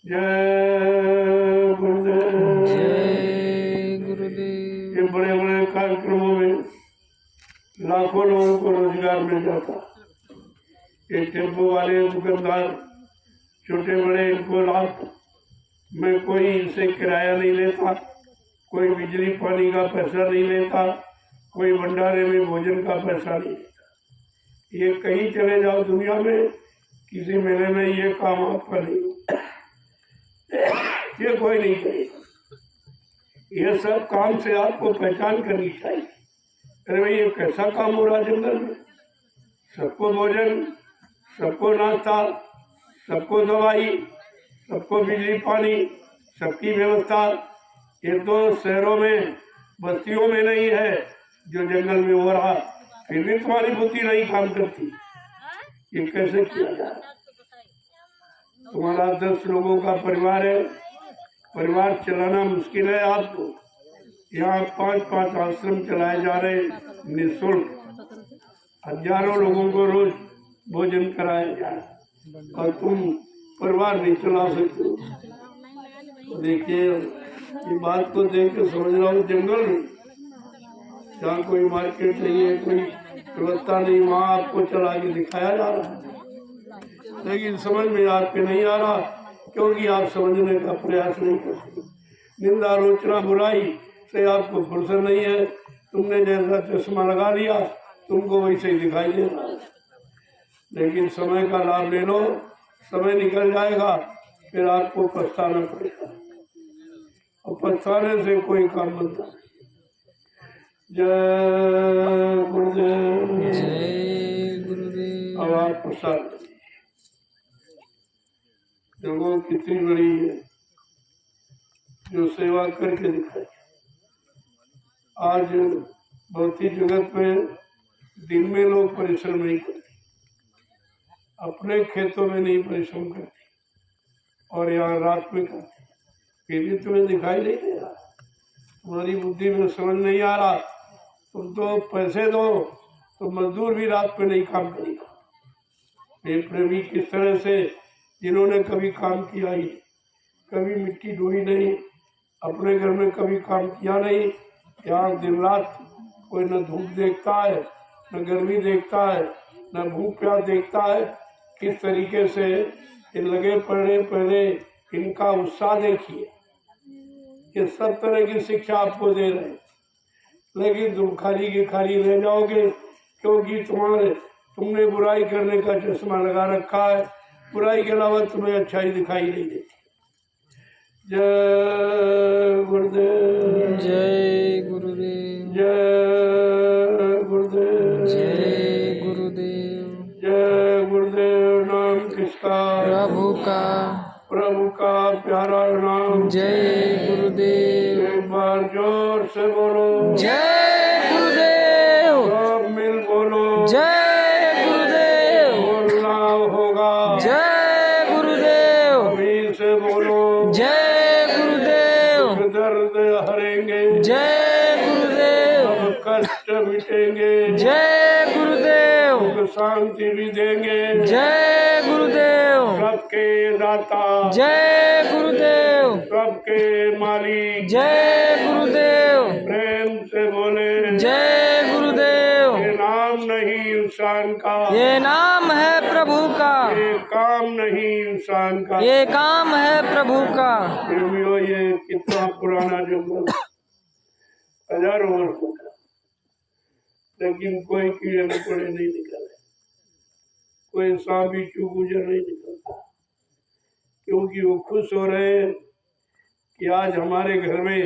जय गुरुदेव। जय गुरुदेव। ये बड़े बड़े कार्यक्रमों में लाखों लोगों को रोजगार मिल जाता। ये टेम्पो वाले, दुकानदार, छोटे बड़े, इनको लाभ। मैं कोई इनसे किराया नहीं लेता, कोई बिजली पानी का पैसा नहीं लेता, कोई भंडारे में भोजन का पैसा नहीं लेता। ये कहीं चले जाओ दुनिया में, किसी मेले में ये काम आपका नहीं, ये कोई नहीं करेगा। ये सब काम से आपको पहचान करनी चाहिए। अरे भाई, ये कैसा काम हो रहा जंगल में? सबको भोजन, सबको नाश्ता, सबको दवाई, सबको बिजली पानी, सबकी व्यवस्था। ये तो शहरों में, बस्तियों में नहीं है जो जंगल में हो रहा। फिर भी तुम्हारी बुद्धि नहीं काम करती। ये कैसे किया जाए? तुम्हारा 10 लोगों का परिवार है, परिवार चलाना मुश्किल है आपको। यहाँ 5-5 आश्रम चलाए जा रहे निःशुल्क, हजारों लोगों को रोज भोजन कराया जा रहा, और तुम परिवार नहीं चला सकते। तो देखिए, ये बात को देख के समझ रहा हूँ, जंगल में जहाँ कोई मार्केट नहीं है, कोई व्यवस्था नहीं, वहाँ आपको चला के दिखाया जा रहा है। लेकिन समझ में आपके नहीं आ रहा, क्योंकि आप समझने का प्रयास नहीं करते। निंदा, आलोचना, बुराई से आपको फुर्सत नहीं है। तुमने जैसा चश्मा लगा लिया, तुमको वैसे ही दिखाई दे रहा है। लेकिन समय का लाभ ले लो, समय निकल जाएगा, फिर आपको पछताना पड़ेगा, और पछताने से कोई काम बनता नहीं। जय गुरुदेव। जय गुरुदेव। अब आप प्रसाद देखो कितनी बड़ी है जो सेवा करके दिखाई। आज भौतिक जगत में दिन में लोग परिश्रम नहीं करते, अपने खेतों में नहीं परिश्रम करते, और यहाँ रात में करते। फिर भी तुम्हें दिखाई नहीं दे रहा, तुम्हारी बुद्धि में समझ नहीं आ रहा। तुम तो पैसे दो तो मजदूर भी रात में नहीं काम करेगा। ये प्रेमी किस तरह से, जिन्होंने कभी काम किया ही, कभी मिट्टी ढोई नहीं, अपने घर में कभी काम किया नहीं, यहाँ दिन रात कोई न धूप देखता है, न गर्मी देखता है, न भूख प्यास देखता है। किस तरीके से ये लगे पड़े, पहले इनका उत्साह देखिए। ये सब तरह की शिक्षा आपको दे रहे हैं, लेकिन तुम खाली की खाली रह जाओगे, क्योंकि तुमने बुराई करने का चश्मा लगा रखा है। बुराई के अलावा तुम्हें अच्छाई दिखाई नहीं देती। जय गुरुदेव। जय गुरुदेव। जय गुरुदेव। जय गुरुदेव। जय गुरुदेव। नाम किसका? प्रभु का प्यारा नाम। जय गुरुदेव। एक बार जोर से बोलो, जय गुरुदेव। सब मिल बोलो, जय गुरुदेव। शांति भी देंगे। जय गुरुदेव। सबके दाता जय गुरुदेव। सबके मालिक जय गुरुदेव। प्रेम से बोले जय गुरुदेव। ये नाम नहीं इंसान का, ये नाम है प्रभु का, ये काम नहीं इंसान का, ये काम है प्रभु का। प्रेमियों, ये कितना पुराना जंगल, हजारों वर्षों का, लेकिन कोई कीड़े मकोड़े नहीं निकले, कोई सांप बिच्छू गुजर नहीं निकलता, क्योंकि वो खुश हो रहे हैं कि आज हमारे घर में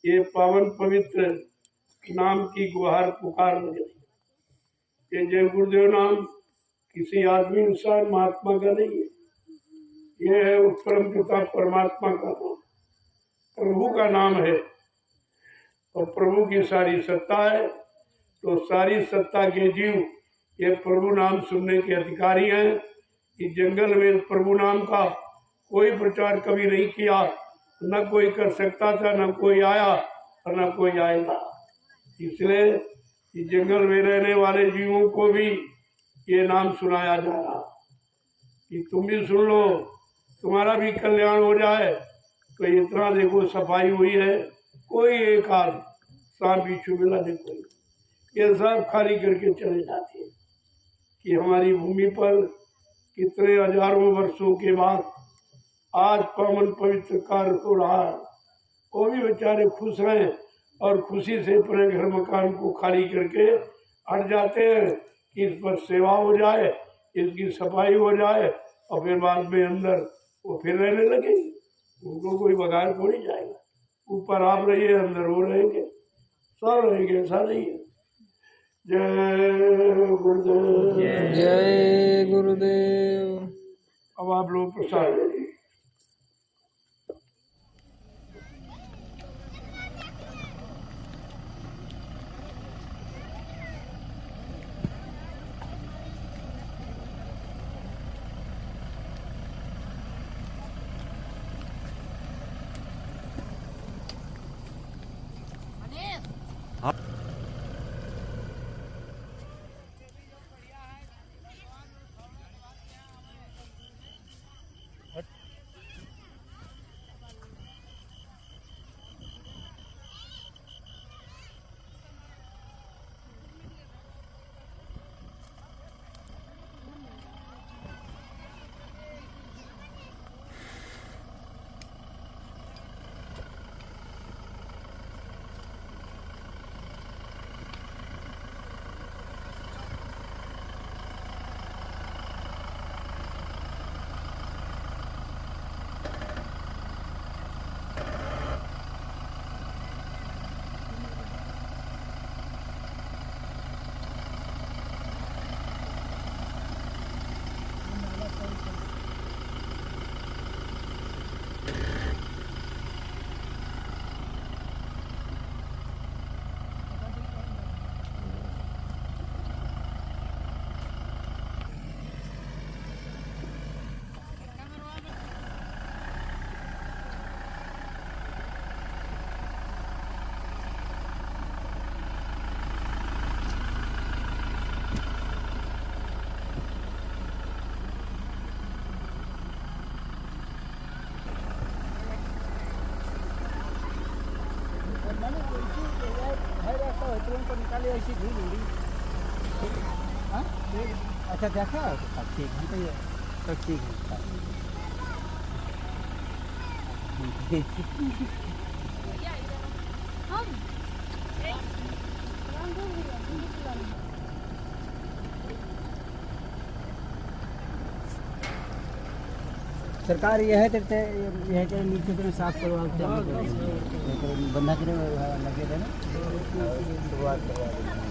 ये पावन पवित्र नाम की गुहार पुकार लग रही। ये जय गुरुदेव नाम किसी आदमी इंसान महात्मा का नहीं है, ये है उस परम पिता परमात्मा का नाम, प्रभु का नाम है। और प्रभु की सारी सत्ता है, तो सारी सत्ता के जीव ये प्रभु नाम सुनने के अधिकारी हैं। इस जंगल में प्रभु नाम का कोई प्रचार कभी नहीं किया, न कोई कर सकता था, न कोई आया और न कोई आएगा। इसलिए इस जंगल में रहने वाले जीवों को भी ये नाम सुनाया जा रहा कि तुम भी सुन लो, तुम्हारा भी कल्याण हो जाए। तो इतना देखो सफाई हुई है, कोई एक आध सांप बिच्छू मिला देखो, ये सब खाली करके चले जाते हैं कि हमारी भूमि पर कितने हजारों वर्षों के बाद आज पावन पवित्र कार्य हो रहा है। वो भी बेचारे खुश हैं और खुशी से अपने घर मकान को खाली करके हट जाते हैं कि इस पर सेवा हो जाए, इसकी सफाई हो जाए और फिर बाद में अंदर वो फिर रहने लगेंगे। उनको कोई बगाड़ थोड़ी जाएगा, ऊपर आप रहिए अंदर वो रहेंगे, सब रहेंगे, ऐसा नहीं है। जय गुरुदेव। जय गुरुदेव। अब आप लोग प्रसाद लीजिए। अच्छा देखा, ठीक है, तो ठीक है। सरकार यह है यह नीचे तो साफ करवा बंदा करे लगे थे ना शुरुआत करवा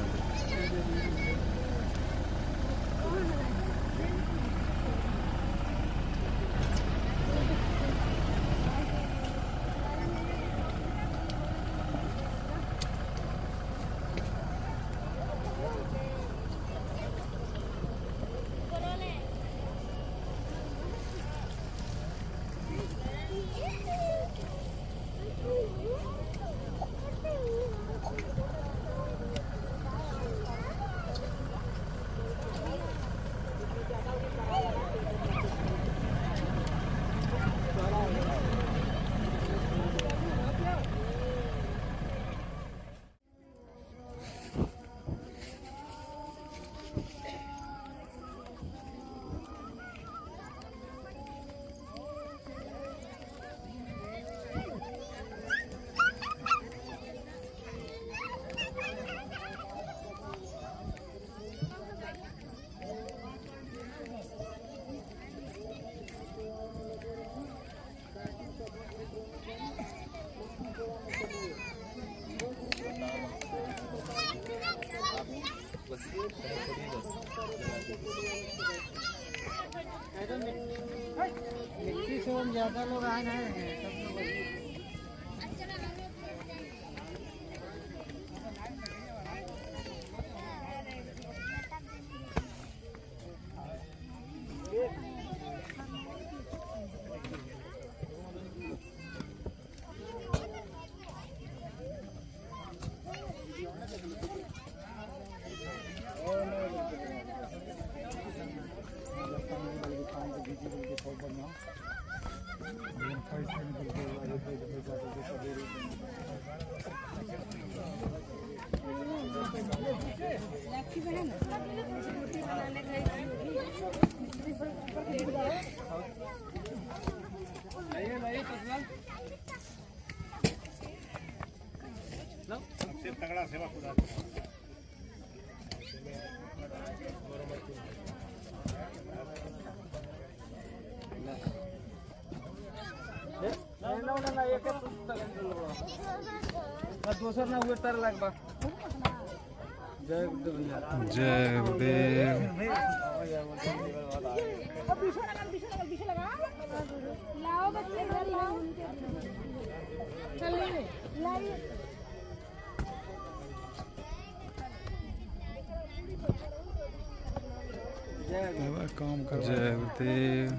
मिट्टी से हम ज़्यादा लोग आए हैं सब लोग वही। सबसे तगड़ा सेवा खुदा दोसर ना हुए तर लग बा। जय गुरुदेव भैया। जय गुरुदेव। लाओ बच्चे इधर लाओ। चल लाइए। काम कर। जय गुरुदेव।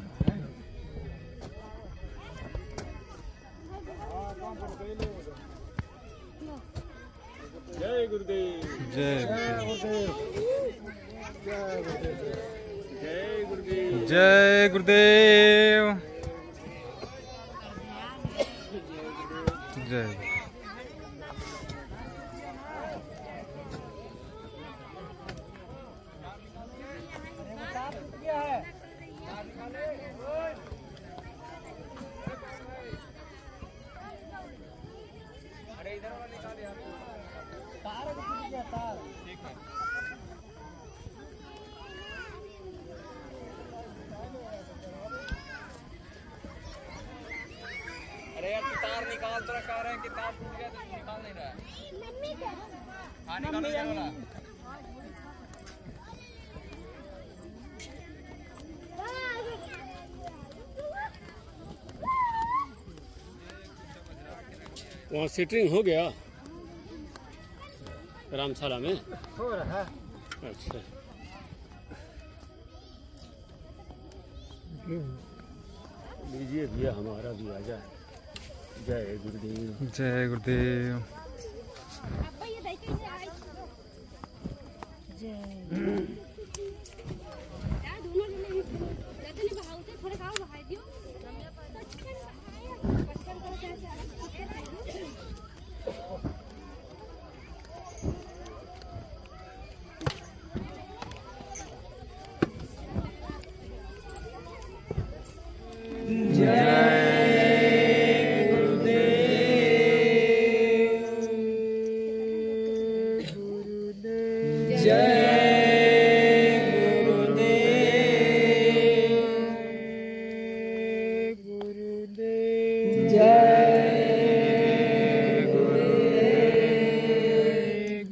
जय गुरुदेव। जय गुरुदेव। जय गुरुदेव। जय गुरुदेव। जय अरे यार तू तार निकाल तो रखा रहे हैं कि तार टूट गया तो निकाल नहीं रहा है। हाँ निकाल इधर वाला। वहाँ सीटरिंग हो गया रामशाला में। हो रहा है। अच्छा लीजिए भैया हमारा भी आ जाए। जय गुरुदेव। जय गुरुदेव।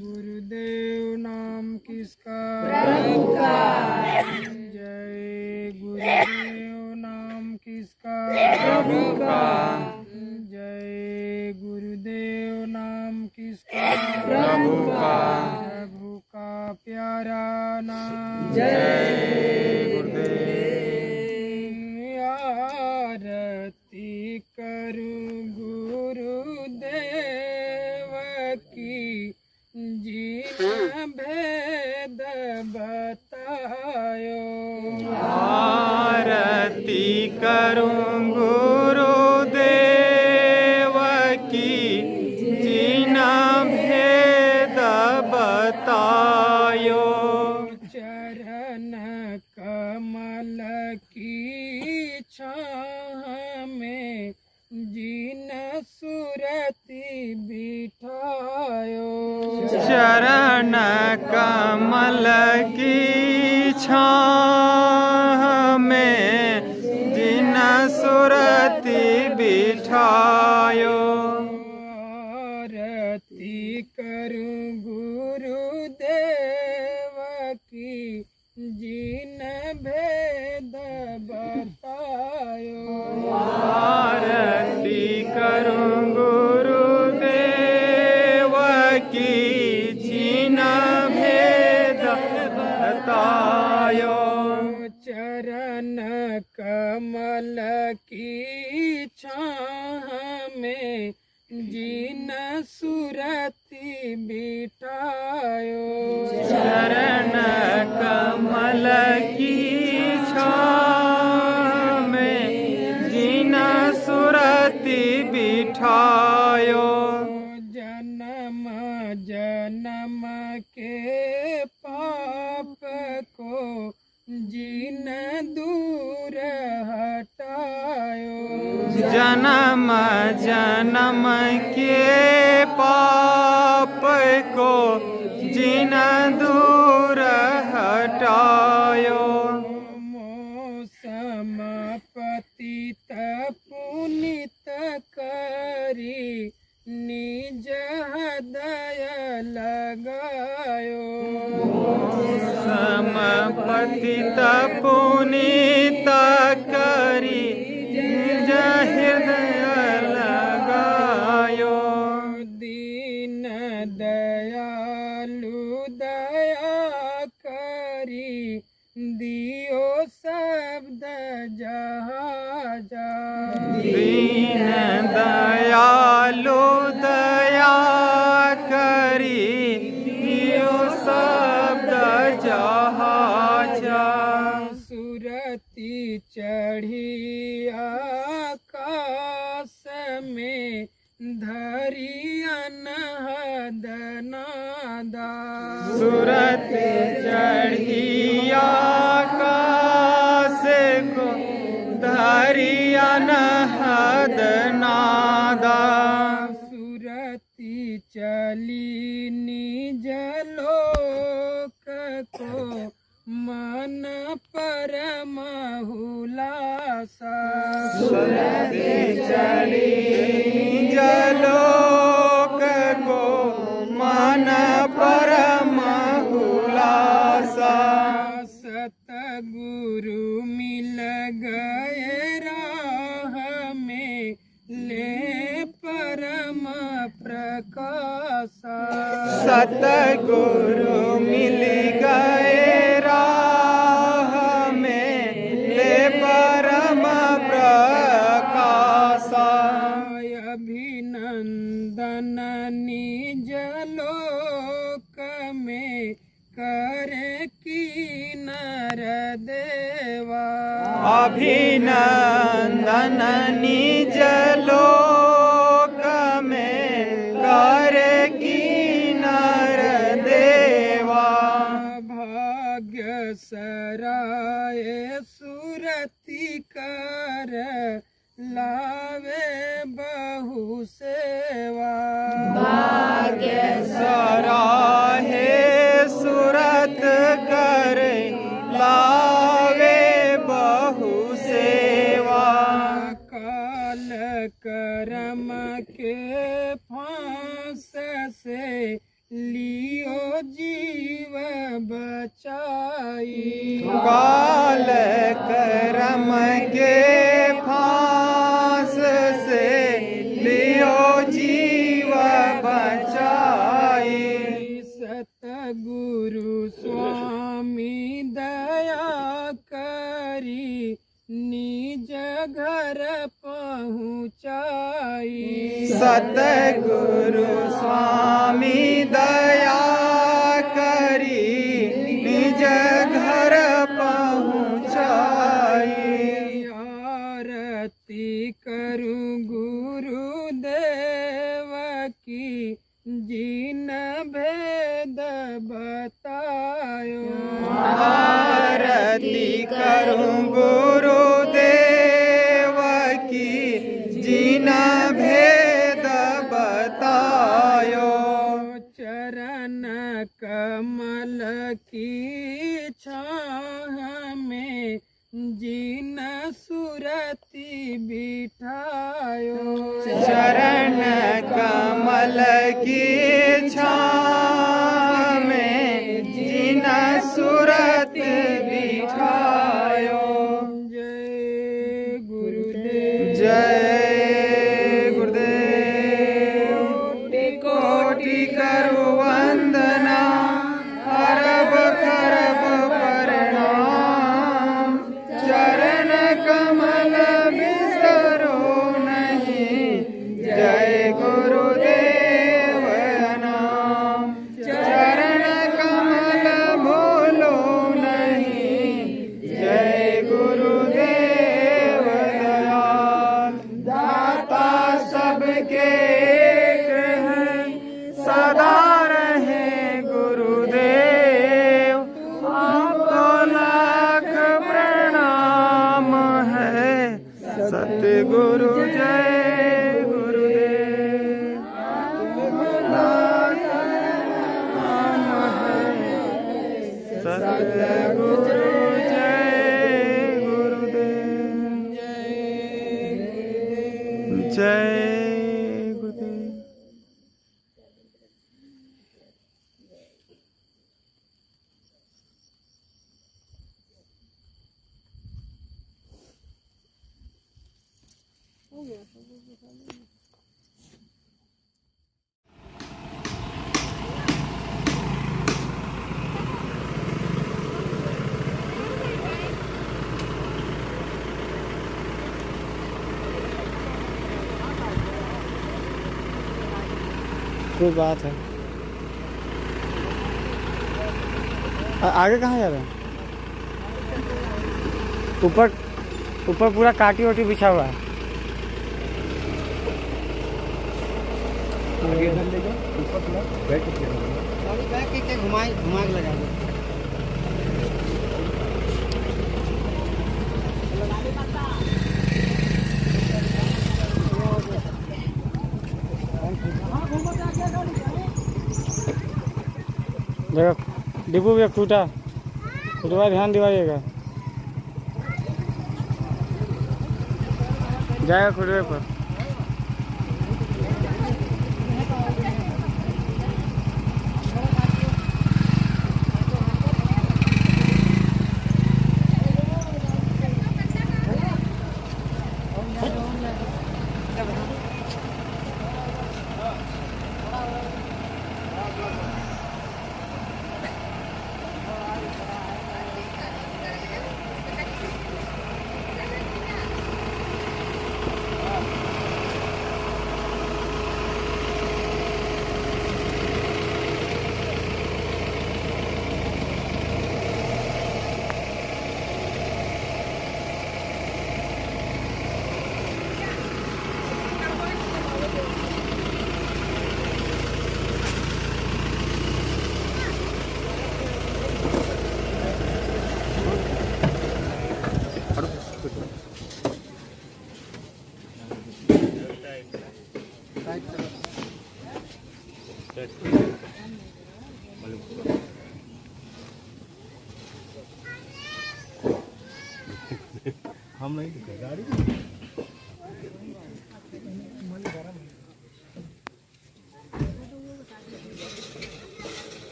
गुरुदेव नाम किसका? प्रभु का। जय गुरुदेव नाम किसका? प्रभु का। जय गुरुदेव नाम किसका? प्रभु का। प्रभु का प्यारा नाम। जय गुरुदेव। आरती करूं गुरुदेव की जीवन भेद बतायो। आरती करूं गुरुदेव की जीना भेद बतायो। चरण कमल की छाह में जीन सुरति बिठायो। चरण कमल की छाह में जिन सुरति बिठायो। आरती करूं गुरुदेव की जिन भेद भेद बतायो। आरती करूं गुरुदेव की जिन भेद बतायो। चरण कमल की छाह में जिन सुरति बिठायो। चरण कमल की छाह में जिन सुरति बिठायो। जन्म जन्म के पाप को जिन दूर हटायो। जन्म जन्म के पाप को जिन दूर हटायो। मौसम पतित पुनित करी निज हृदय लगायो। समपतित पुनीत करी निज हृदय लगायो। दीन दयालु दया करी दियो शब्द जहाजा। दीन दयालु दया करी दियो शब्द जहाजा। सुरति चढ़ी आकाश में धरी अनहद नादा। सूरत चढ़ी आकाश को धरी अनहद नादा। सुरति चली निज लोक को मन परम हुलासा। सूरत चढ़ी जलोक को मन परम हुलासा। सतगुरु मिल गए राह में ले परम प्रकाशा। सतगुरु मिल गए राह में ले परम प्रकाशा। अभिनंदन निज लोक में करे की नर देवा। अभिनंदन निज लोक में करे की नर देवा। भाग्य सराय सुरति कर लावे बहु सेवा। सराहे सुरत कर लावे बहु सेवा। काल करम के फांस से लियो जीव बचाई। काल करम के फांस से लियो जीव बचाई। सतगुरु स्वामी दया करी निज घर पहुँचाई। सतगुरु स्वामी दया करी निज घर पहुँचाई। आरती करूं गुरुदेव की जिन भेद बतायो। आरती करूं गुरुदेव की जिन भेद बतायो। चरण कमल की छाह में जिन सुरति बिठायो। चरण कमल की छाँव में जिन सुरत बिठायो। सतगुरु जय गुरुदेव सतगुरु जय गुरुदेव जय गुरुदेव। कोई बात है। आगे कहाँ जा रहे हैं? ऊपर ऊपर पूरा काटी वाटी बिछा हुआ है। घुमा के लगा दो। देखो डिब्बू भी टूटा ध्यान दिवाइएगा। जाएगा खुदवे पर। हम नहीं दिखे गाड़ी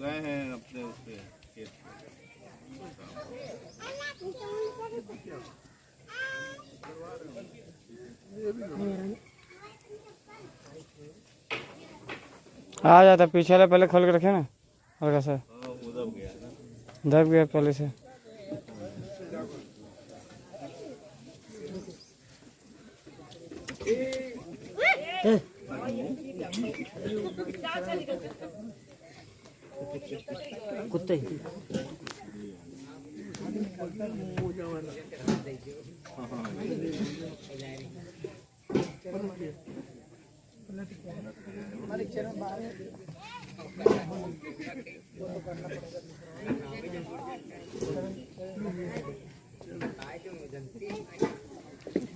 गए हैं अपने उससे खेत आ जाता पीछे वाला पहले खोल के रखे ना हल्का सा। दब गया पहले से। कुत्ते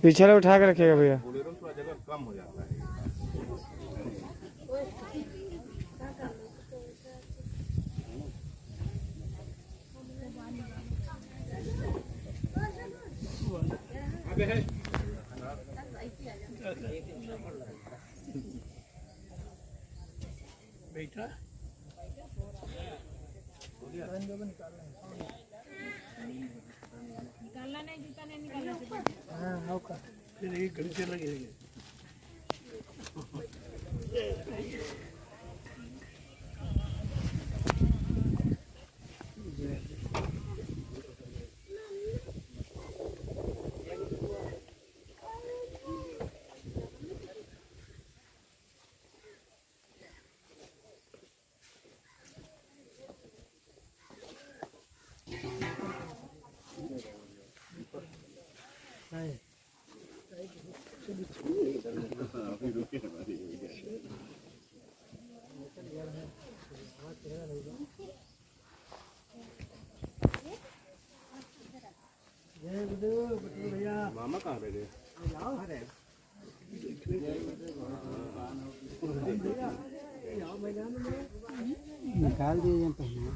पीछे वाला उठा के रखिएगा भैया। थोड़ा जगह कम हो जाता है। बेटा निकालना नहीं, जूता नहीं निकालना। हाँ फिर 1 घंटे लगेंगे। मामा कहाँ पे गए? निकाल दिए पहले।